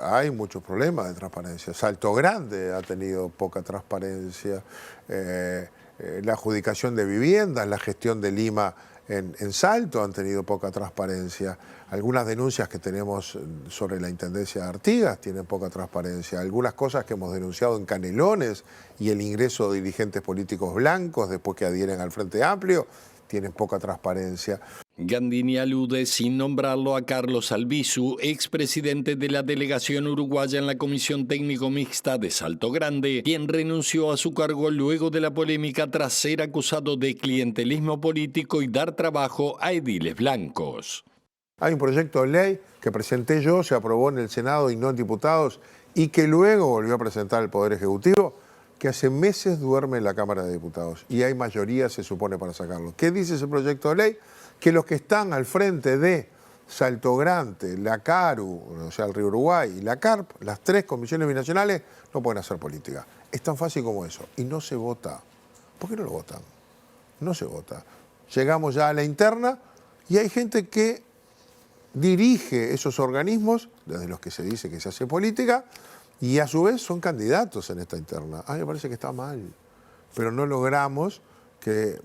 Hay muchos problemas de transparencia. Salto Grande ha tenido poca transparencia. La adjudicación de viviendas, la gestión de Lima en Salto han tenido poca transparencia. Algunas denuncias que tenemos sobre la Intendencia de Artigas tienen poca transparencia. Algunas cosas que hemos denunciado en Canelones y el ingreso de dirigentes políticos blancos después que adhieren al Frente Amplio tienen poca transparencia. Gandini alude, sin nombrarlo, a Carlos Albizu, expresidente de la delegación uruguaya en la Comisión Técnico Mixta de Salto Grande, quien renunció a su cargo luego de la polémica tras ser acusado de clientelismo político y dar trabajo a ediles blancos. Hay un proyecto de ley que presenté yo, se aprobó en el Senado y no en diputados, y que luego volvió a presentar el Poder Ejecutivo, que hace meses duerme en la Cámara de Diputados y hay mayoría, se supone, para sacarlo. ¿Qué dice ese proyecto de ley? Que los que están al frente de Salto Grande, la CARU, o sea, el Río Uruguay y la CARP, las 3 comisiones binacionales, no pueden hacer política. Es tan fácil como eso. Y no se vota. ¿Por qué no lo votan? No se vota. Llegamos ya a la interna y hay gente que dirige esos organismos desde los que se dice que se hace política y a su vez son candidatos en esta interna. A mí me parece que está mal, pero no logramos que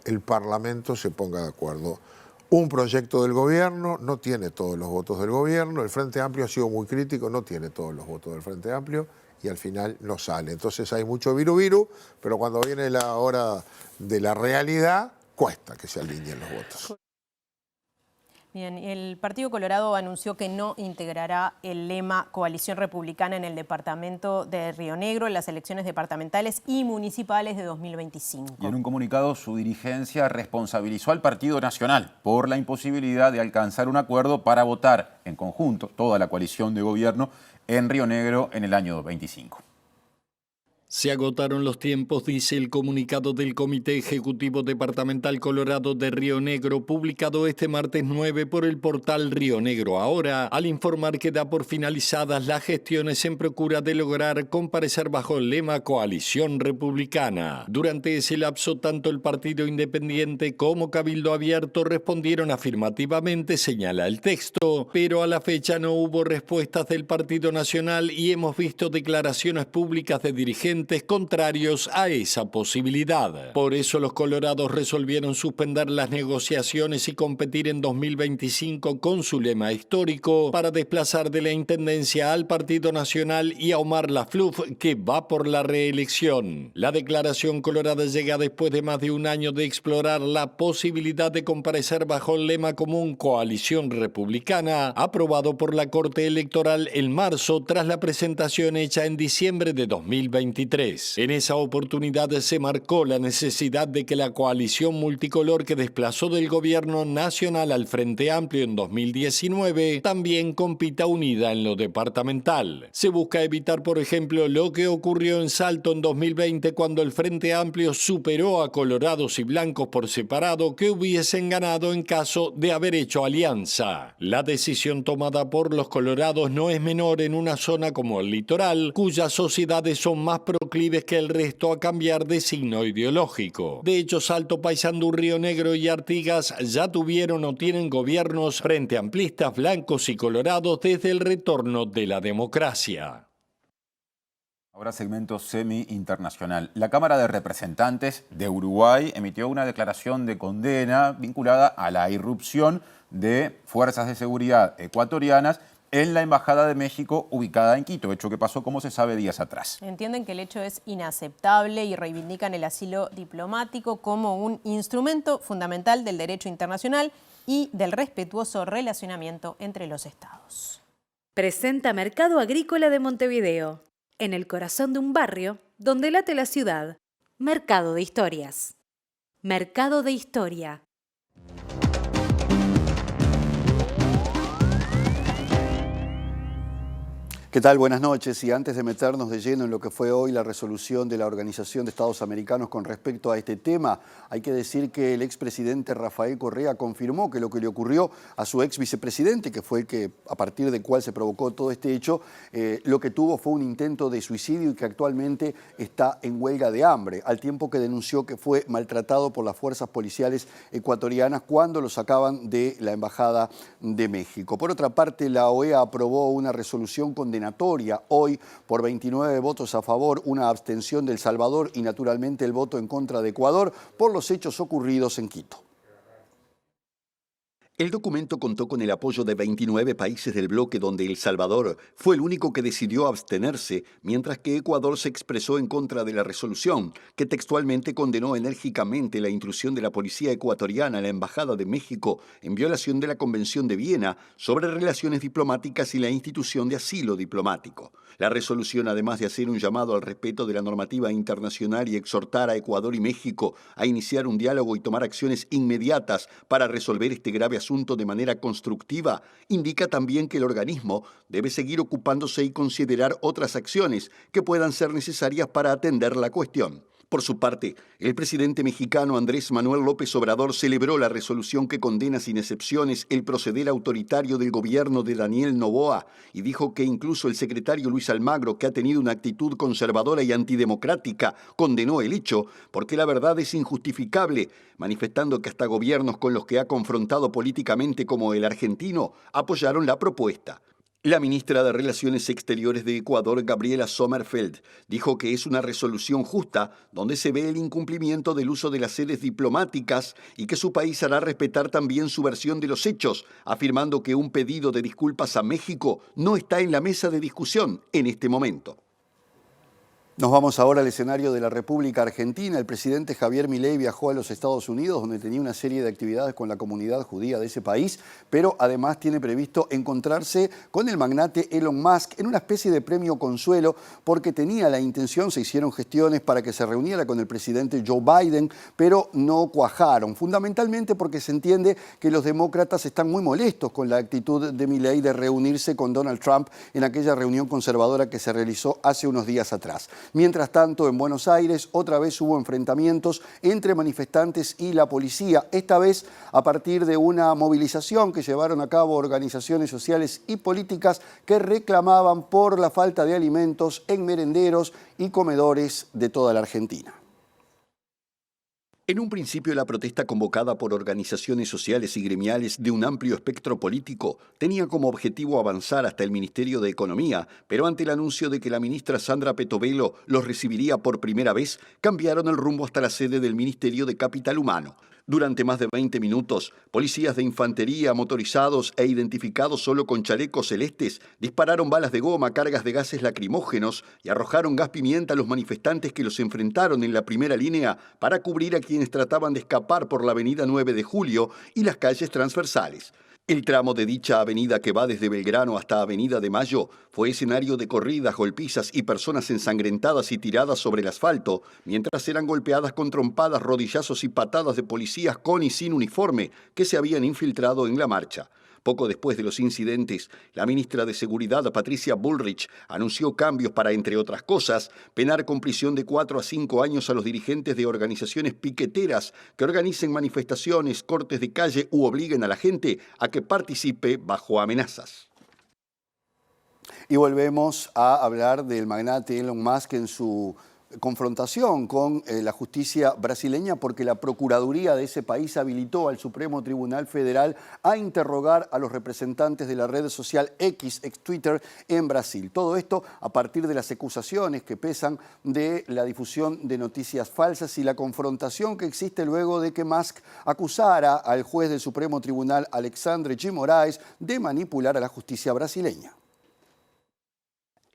el Parlamento se ponga de acuerdo. Un proyecto del gobierno no tiene todos los votos del gobierno, el Frente Amplio ha sido muy crítico, no tiene todos los votos del Frente Amplio y al final no sale. Entonces hay mucho viru, pero cuando viene la hora de la realidad, cuesta que se alineen los votos. Bien, el Partido Colorado anunció que no integrará el lema Coalición Republicana en el departamento de Río Negro en las elecciones departamentales y municipales de 2025. Y en un comunicado, su dirigencia responsabilizó al Partido Nacional por la imposibilidad de alcanzar un acuerdo para votar en conjunto toda la coalición de gobierno en Río Negro en el año 25. Se agotaron los tiempos, dice el comunicado del Comité Ejecutivo Departamental Colorado de Río Negro, publicado este martes 9 por el portal Río Negro Ahora, al informar que da por finalizadas las gestiones en procura de lograr comparecer bajo el lema Coalición Republicana. Durante ese lapso, tanto el Partido Independiente como Cabildo Abierto respondieron afirmativamente, señala el texto, pero a la fecha no hubo respuestas del Partido Nacional y hemos visto declaraciones públicas de dirigentes contrarios a esa posibilidad. Por eso los colorados resolvieron suspender las negociaciones y competir en 2025 con su lema histórico para desplazar de la Intendencia al Partido Nacional y a Omar Lafluf, que va por la reelección. La declaración colorada llega después de más de un año de explorar la posibilidad de comparecer bajo el lema común Coalición Republicana, aprobado por la Corte Electoral en marzo tras la presentación hecha en diciembre de 2023. En esa oportunidad se marcó la necesidad de que la coalición multicolor que desplazó del gobierno nacional al Frente Amplio en 2019 también compita unida en lo departamental. Se busca evitar, por ejemplo, lo que ocurrió en Salto en 2020 cuando el Frente Amplio superó a colorados y blancos por separado que hubiesen ganado en caso de haber hecho alianza. La decisión tomada por los colorados no es menor en una zona como el litoral, cuyas sociedades son más proclives que el resto a cambiar de signo ideológico. De hecho, Salto, Paysandú, Río Negro y Artigas ya tuvieron o tienen gobiernos frente amplistas, blancos y colorados desde el retorno de la democracia. Ahora segmento semi-internacional. La Cámara de Representantes de Uruguay emitió una declaración de condena vinculada a la irrupción de fuerzas de seguridad ecuatorianas en la Embajada de México ubicada en Quito, hecho que pasó, como se sabe, días atrás. Entienden que el hecho es inaceptable y reivindican el asilo diplomático como un instrumento fundamental del derecho internacional y del respetuoso relacionamiento entre los estados. Presenta Mercado Agrícola de Montevideo, en el corazón de un barrio donde late la ciudad. Mercado de Historias. Mercado de Historia. ¿Qué tal? Buenas noches. Y antes de meternos de lleno en lo que fue hoy la resolución de la Organización de Estados Americanos con respecto a este tema, hay que decir que el expresidente Rafael Correa confirmó que lo que le ocurrió a su ex vicepresidente, que fue el que a partir del cual se provocó todo este hecho, lo que tuvo fue un intento de suicidio y que actualmente está en huelga de hambre, al tiempo que denunció que fue maltratado por las fuerzas policiales ecuatorianas cuando lo sacaban de la Embajada de México. Por otra parte, la OEA aprobó una resolución condenatoria hoy por 29 votos a favor, una abstención de El Salvador y naturalmente el voto en contra de Ecuador por los hechos ocurridos en Quito. El documento contó con el apoyo de 29 países del bloque, donde El Salvador fue el único que decidió abstenerse, mientras que Ecuador se expresó en contra de la resolución, que textualmente condenó enérgicamente la intrusión de la policía ecuatoriana a la Embajada de México en violación de la Convención de Viena sobre relaciones diplomáticas y la institución de asilo diplomático. La resolución, además de hacer un llamado al respeto de la normativa internacional y exhortar a Ecuador y México a iniciar un diálogo y tomar acciones inmediatas para resolver este grave asunto de manera constructiva, indica también que el organismo debe seguir ocupándose y considerar otras acciones que puedan ser necesarias para atender la cuestión. Por su parte, el presidente mexicano Andrés Manuel López Obrador celebró la resolución que condena sin excepciones el proceder autoritario del gobierno de Daniel Noboa y dijo que incluso el secretario Luis Almagro, que ha tenido una actitud conservadora y antidemocrática, condenó el hecho porque la verdad es injustificable, manifestando que hasta gobiernos con los que ha confrontado políticamente como el argentino apoyaron la propuesta. La ministra de Relaciones Exteriores de Ecuador, Gabriela Sommerfeld, dijo que es una resolución justa donde se ve el incumplimiento del uso de las sedes diplomáticas y que su país hará respetar también su versión de los hechos, afirmando que un pedido de disculpas a México no está en la mesa de discusión en este momento. Nos vamos ahora al escenario de la República Argentina. El presidente Javier Milei viajó a los Estados Unidos, donde tenía una serie de actividades con la comunidad judía de ese país, pero además tiene previsto encontrarse con el magnate Elon Musk en una especie de premio consuelo, porque tenía la intención, se hicieron gestiones para que se reuniera con el presidente Joe Biden, pero no cuajaron, fundamentalmente porque se entiende que los demócratas están muy molestos con la actitud de Milei de reunirse con Donald Trump en aquella reunión conservadora que se realizó hace unos días atrás. Mientras tanto, en Buenos Aires otra vez hubo enfrentamientos entre manifestantes y la policía, esta vez a partir de una movilización que llevaron a cabo organizaciones sociales y políticas que reclamaban por la falta de alimentos en merenderos y comedores de toda la Argentina. En un principio, la protesta convocada por organizaciones sociales y gremiales de un amplio espectro político tenía como objetivo avanzar hasta el Ministerio de Economía, pero ante el anuncio de que la ministra Sandra Petovelo los recibiría por primera vez, cambiaron el rumbo hasta la sede del Ministerio de Capital Humano. Durante más de 20 minutos, policías de infantería motorizados e identificados solo con chalecos celestes dispararon balas de goma, cargas de gases lacrimógenos y arrojaron gas pimienta a los manifestantes que los enfrentaron en la primera línea para cubrir a quienes trataban de escapar por la avenida 9 de Julio y las calles transversales. El tramo de dicha avenida que va desde Belgrano hasta Avenida de Mayo fue escenario de corridas, golpizas y personas ensangrentadas y tiradas sobre el asfalto, mientras eran golpeadas con trompadas, rodillazos y patadas de policías con y sin uniforme que se habían infiltrado en la marcha. Poco después de los incidentes, la ministra de Seguridad, Patricia Bullrich, anunció cambios para, entre otras cosas, penar con prisión de 4 a 5 años a los dirigentes de organizaciones piqueteras que organicen manifestaciones, cortes de calle u obliguen a la gente a que participe bajo amenazas. Y volvemos a hablar del magnate Elon Musk en su confrontación con la justicia brasileña, porque la Procuraduría de ese país habilitó al Supremo Tribunal Federal a interrogar a los representantes de la red social X, ex Twitter, en Brasil. Todo esto a partir de las acusaciones que pesan de la difusión de noticias falsas y la confrontación que existe luego de que Musk acusara al juez del Supremo Tribunal, Alexandre de Moraes, de manipular a la justicia brasileña.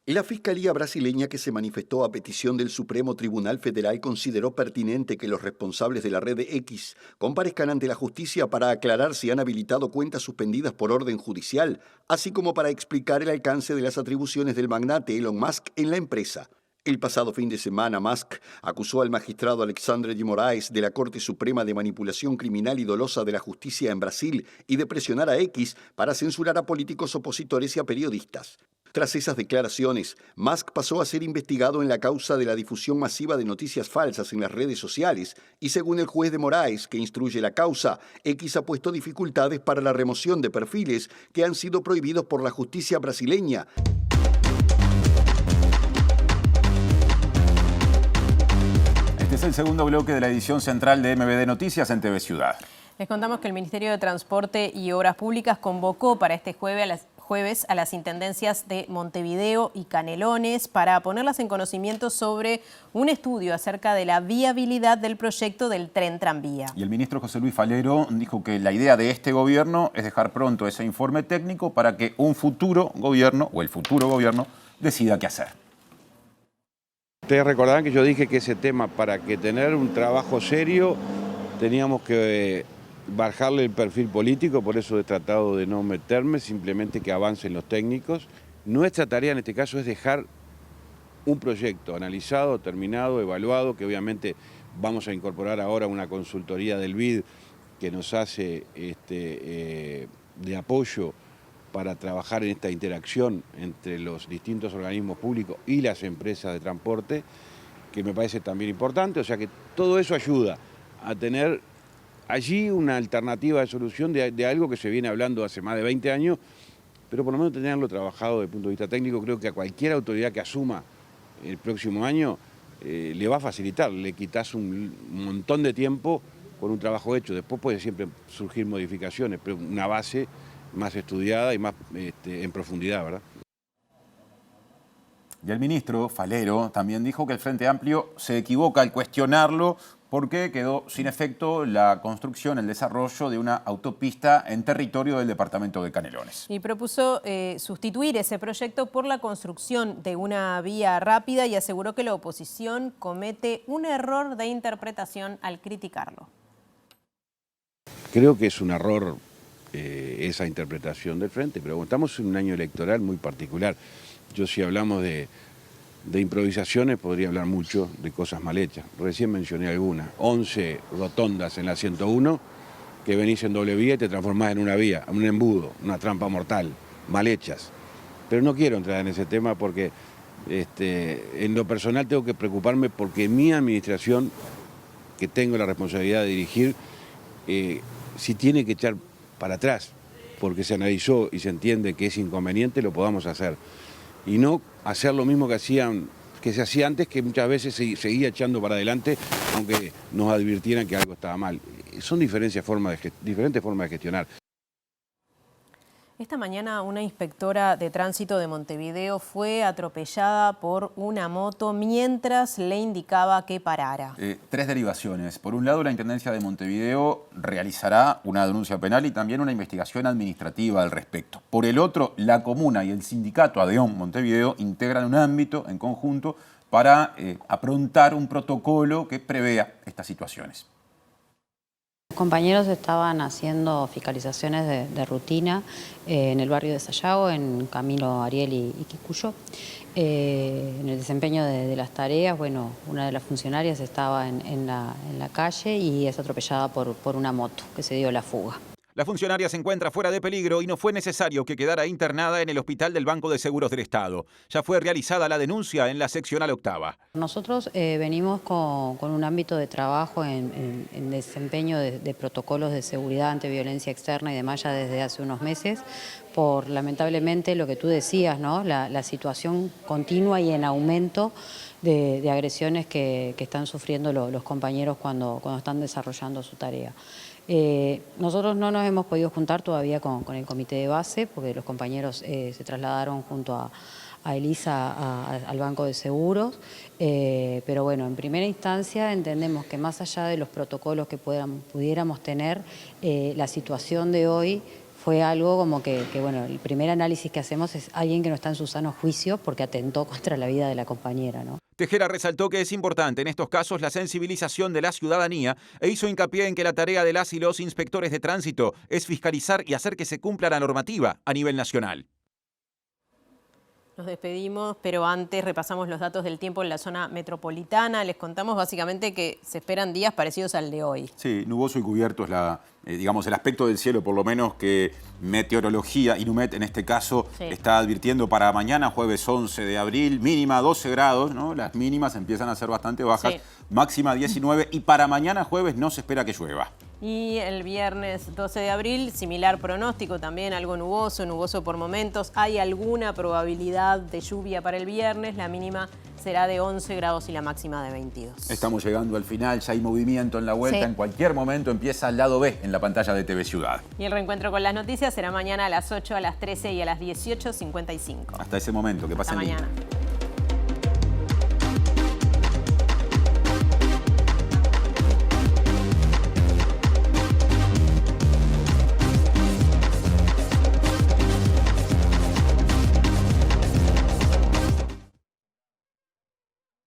La Fiscalía brasileña, que se manifestó a petición del Supremo Tribunal Federal, consideró pertinente que los responsables de la red X comparezcan ante la justicia para aclarar si han habilitado cuentas suspendidas por orden judicial, así como para explicar el alcance de las atribuciones del magnate Elon Musk en la empresa. El pasado fin de semana, Musk acusó al magistrado Alexandre de Moraes de la Corte Suprema de manipulación criminal y dolosa de la justicia en Brasil y de presionar a X para censurar a políticos opositores y a periodistas. Tras esas declaraciones, Musk pasó a ser investigado en la causa de la difusión masiva de noticias falsas en las redes sociales y, según el juez de Moraes, que instruye la causa, X ha puesto dificultades para la remoción de perfiles que han sido prohibidos por la justicia brasileña. Este es el segundo bloque de la edición central de MBD Noticias en TV Ciudad. Les contamos que el Ministerio de Transporte y Obras Públicas convocó para este jueves a las intendencias de Montevideo y Canelones para ponerlas en conocimiento sobre un estudio acerca de la viabilidad del proyecto del tren tranvía. Y el ministro José Luis Falero dijo que la idea de este gobierno es dejar pronto ese informe técnico para que un futuro gobierno o el futuro gobierno decida qué hacer. Ustedes recordarán que yo dije que ese tema, para que tener un trabajo serio, teníamos que bajarle el perfil político, por eso he tratado de no meterme, simplemente que avancen los técnicos. Nuestra tarea en este caso es dejar un proyecto analizado, terminado, evaluado, que obviamente vamos a incorporar ahora una consultoría del BID que nos hace de apoyo para trabajar en esta interacción entre los distintos organismos públicos y las empresas de transporte. que me parece también importante, o sea que todo eso ayuda a tener allí una alternativa de solución de algo que se viene hablando hace más de 20 años, pero por lo menos tenerlo trabajado desde el punto de vista técnico, creo que a cualquier autoridad que asuma el próximo año le va a facilitar, le quitas un montón de tiempo con un trabajo hecho. Después puede siempre surgir modificaciones, pero una base más estudiada y más en profundidad, ¿verdad? Y el ministro Falero también dijo que el Frente Amplio se equivoca al cuestionarlo porque quedó sin efecto la construcción, el desarrollo de una autopista en territorio del departamento de Canelones. Y propuso sustituir ese proyecto por la construcción de una vía rápida y aseguró que la oposición comete un error de interpretación al criticarlo. Creo que es un error esa interpretación del Frente, pero bueno, estamos en un año electoral muy particular. Yo si hablamos de improvisaciones podría hablar mucho de cosas mal hechas. Recién mencioné algunas. 11 rotondas en la 101 que venís en doble vía y te transformás en una vía, un embudo, una trampa mortal, mal hechas. Pero no quiero entrar en ese tema porque en lo personal tengo que preocuparme porque mi administración, que tengo la responsabilidad de dirigir, si tiene que echar para atrás porque se analizó y se entiende que es inconveniente, lo podamos hacer. Y no hacer lo mismo que se hacía antes, que muchas veces se seguía echando para adelante, aunque nos advirtieran que algo estaba mal. Son diferentes formas de gestionar. Esta mañana una inspectora de tránsito de Montevideo fue atropellada por una moto mientras le indicaba que parara. 3 derivaciones. Por un lado, la Intendencia de Montevideo realizará una denuncia penal y también una investigación administrativa al respecto. Por el otro, la comuna y el sindicato ADEON Montevideo integran un ámbito en conjunto para aprontar un protocolo que prevea estas situaciones. Los compañeros estaban haciendo fiscalizaciones de rutina en el barrio de Sayago, en Camilo Ariel y Quicuyo. En el desempeño de las tareas, bueno, una de las funcionarias estaba en la calle y es atropellada por una moto que se dio la fuga. La funcionaria se encuentra fuera de peligro y no fue necesario que quedara internada en el Hospital del Banco de Seguros del Estado. Ya fue realizada la denuncia en la seccional octava. Nosotros venimos con un ámbito de trabajo en desempeño de protocolos de seguridad ante violencia externa y demás ya desde hace unos meses, por lamentablemente lo que tú decías, ¿no? La situación continua y en aumento de agresiones que están sufriendo los compañeros cuando están desarrollando su tarea. Nosotros no nos hemos podido juntar todavía con el comité de base porque los compañeros se trasladaron junto a Elisa al Banco de Seguros, pero bueno, en primera instancia entendemos que más allá de los protocolos que pudiéramos tener, la situación de hoy fue algo como que, bueno, el primer análisis que hacemos es alguien que no está en su sano juicio porque atentó contra la vida de la compañera, ¿no? Tejera resaltó que es importante en estos casos la sensibilización de la ciudadanía e hizo hincapié en que la tarea de las y los inspectores de tránsito es fiscalizar y hacer que se cumpla la normativa a nivel nacional. Nos despedimos, pero antes repasamos los datos del tiempo en la zona metropolitana. Les contamos básicamente que se esperan días parecidos al de hoy. Sí, nuboso y cubierto es digamos, el aspecto del cielo, por lo menos que Meteorología, Inumet en este caso, está advirtiendo para mañana, jueves 11 de abril, mínima 12 grados, ¿no? Las mínimas empiezan a ser bastante bajas, máxima 19 y para mañana jueves no se espera que llueva. Y el viernes 12 de abril, similar pronóstico también, algo nuboso por momentos. Hay alguna probabilidad de lluvia para el viernes, la mínima será de 11 grados y la máxima de 22. Estamos llegando al final, ya hay movimiento en la vuelta, en cualquier momento empieza el lado B en la pantalla de TV Ciudad. Y el reencuentro con las noticias será mañana a las 8, a las 13 y a las 18:55. Hasta ese momento, que pasen bien. Hasta mañana.